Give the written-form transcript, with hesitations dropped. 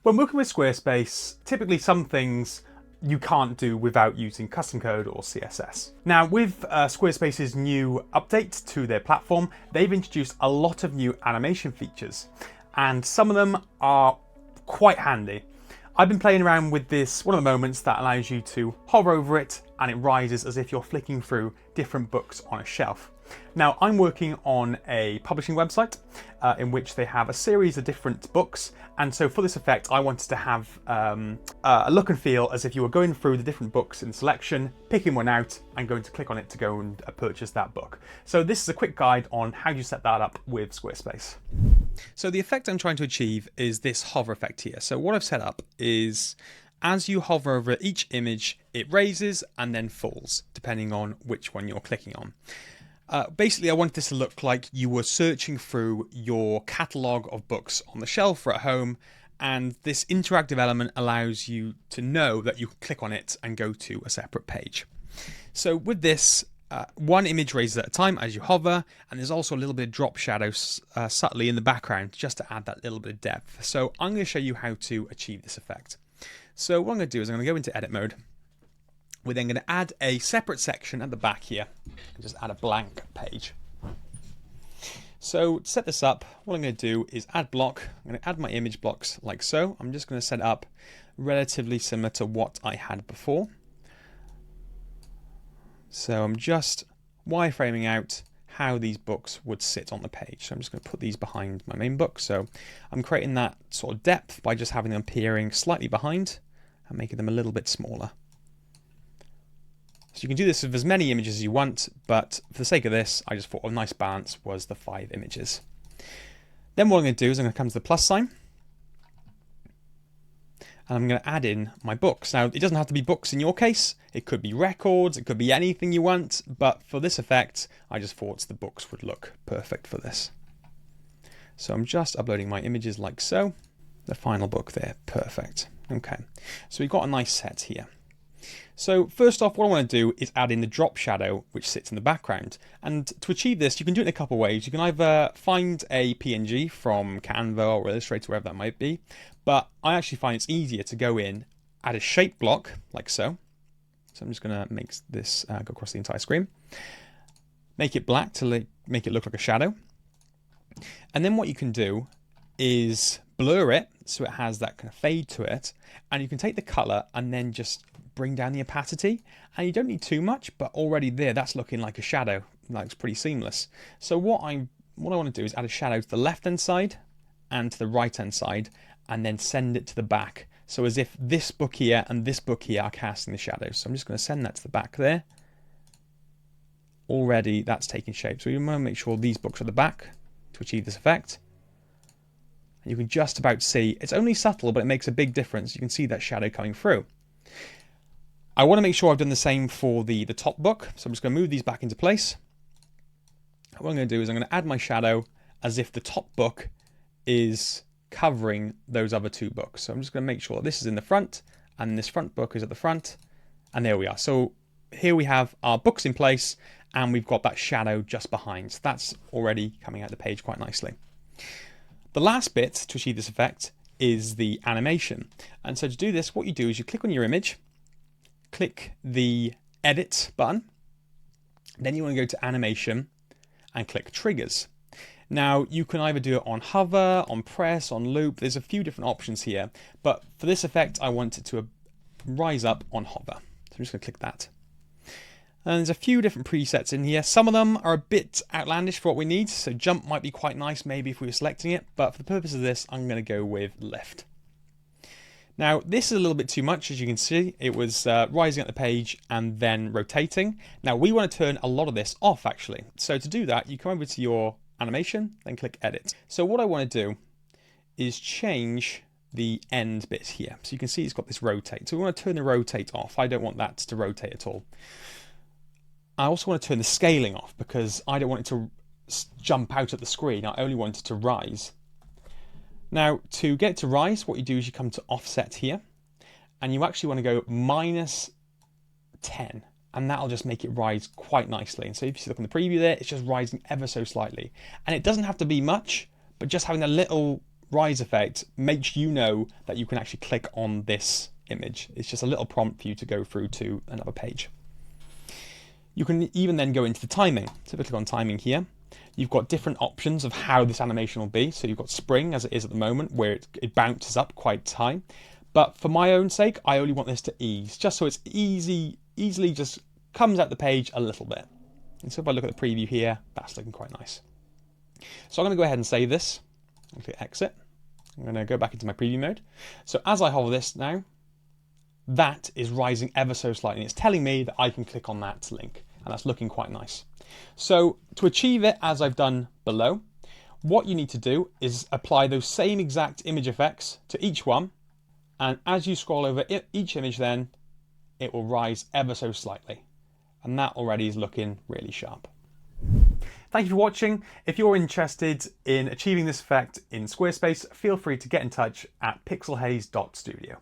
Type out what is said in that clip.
When working with Squarespace, typically some things you can't do without using custom code or CSS. Now, with Squarespace's new update to their platform, they've introduced a lot of new animation features, and some of them are quite handy. I've been playing around with this, one of the moments that allows you to hover over it and it rises as if you're flicking through different books on a shelf. Now, I'm working on a publishing website in which they have a series of different books, and so for this effect I wanted to have a look and feel as if you were going through the different books in selection, picking one out and going to click on it to go and purchase that book. So this is a quick guide on how you set that up with Squarespace. So the effect I'm trying to achieve is this hover effect here. So what I've set up is as you hover over each image, it raises and then falls, depending on which one you're clicking on. Basically, I want this to look like you were searching through your catalogue of books on the shelf or at home, and this interactive element allows you to know that you can click on it and go to a separate page. So with this, one image raises at a time as you hover, and there's also a little bit of drop shadow subtly in the background just to add that little bit of depth. So I'm going to show you how to achieve this effect. So what I'm going to do is I'm going to go into edit mode. We're then going to add a separate section at the back here and just add a blank page. So to set this up, what I'm going to do is add block. I'm going to add my image blocks like so. I'm just going to set it up relatively similar to what I had before. So I'm just wireframing out how these books would sit on the page. So I'm just going to put these behind my main book. So I'm creating that sort of depth by just having them appearing slightly behind and making them a little bit smaller. So you can do this with as many images as you want, but for the sake of this, I just thought a nice balance was the 5 images. Then what I'm going to do is I'm going to come to the plus sign, and I'm going to add in my books. Now, it doesn't have to be books in your case. It could be records, it could be anything you want, but for this effect, I just thought the books would look perfect for this. So I'm just uploading my images like so. The final book there, perfect. Okay, so we've got a nice set here. So first off, what I want to do is add in the drop shadow which sits in the background. And to achieve this, you can do it in a couple of ways. You can either find a PNG from Canva or Illustrator, wherever that might be, but I actually find it's easier to go in, add a shape block like so. So I'm just going to make this go across the entire screen. Make it black to make it look like a shadow. And then what you can do is blur it so it has that kind of fade to it, and you can take the color and then just bring down the opacity, and you don't need too much, but already there that's looking like a shadow. That looks pretty seamless. So what I want to do is add a shadow to the left hand side and to the right hand side, and then send it to the back, so as if this book here and this book here are casting the shadows. So I'm just going to send that to the back there. Already that's taking shape, so you want to make sure these books are at the back to achieve this effect. And you can just about see, it's only subtle, but it makes a big difference. You can see that shadow coming through. I want to make sure I've done the same for the top book, so I'm just going to move these back into place. What I'm going to do is I'm going to add my shadow as if the top book is covering those other 2 books. So I'm just going to make sure that this is in the front and this front book is at the front, and there we are. So here we have our books in place and we've got that shadow just behind. So that's already coming out the page quite nicely. The last bit to achieve this effect is the animation. And so to do this, what you do is you click on your image, click the edit button, then you want to go to animation and click triggers. Now you can either do it on hover, on press, on loop. There's a few different options here, but for this effect I want it to rise up on hover. So I'm just going to click that. And there's a few different presets in here. Some of them are a bit outlandish for what we need, so jump might be quite nice maybe if we were selecting it, but for the purpose of this I'm going to go with lift. Now this is a little bit too much, as you can see. It was rising up the page and then rotating. Now we want to turn a lot of this off actually. So to do that, you come over to your animation, then click edit. So what I want to do is change the end bit here. So you can see it's got this rotate. So we want to turn the rotate off. I don't want that to rotate at all. I also want to turn the scaling off because I don't want it to jump out at the screen. I only want it to rise. Now to get it to rise, what you do is you come to offset here and you actually want to go -10, and that'll just make it rise quite nicely. And so if you look in the preview there, it's just rising ever so slightly. And it doesn't have to be much, but just having a little rise effect makes you know that you can actually click on this image. It's just a little prompt for you to go through to another page. You can even then go into the timing. So if I click on timing here, you've got different options of how this animation will be. So you've got spring as it is at the moment, where it bounces up quite high. But for my own sake, I only want this to ease, just so it's easily just comes out the page a little bit. And so if I look at the preview here, that's looking quite nice. So I'm going to go ahead and save this. I'll click exit. I'm going to go back into my preview mode. So as I hover this now, that is rising ever so slightly. It's telling me that I can click on that link, and that's looking quite nice. So to achieve it, as I've done below, what you need to do is apply those same exact image effects to each one. And as you scroll over each image, then it will rise ever so slightly. And that already is looking really sharp. Thank you for watching. If you're interested in achieving this effect in Squarespace, feel free to get in touch at pixelhaze.studio.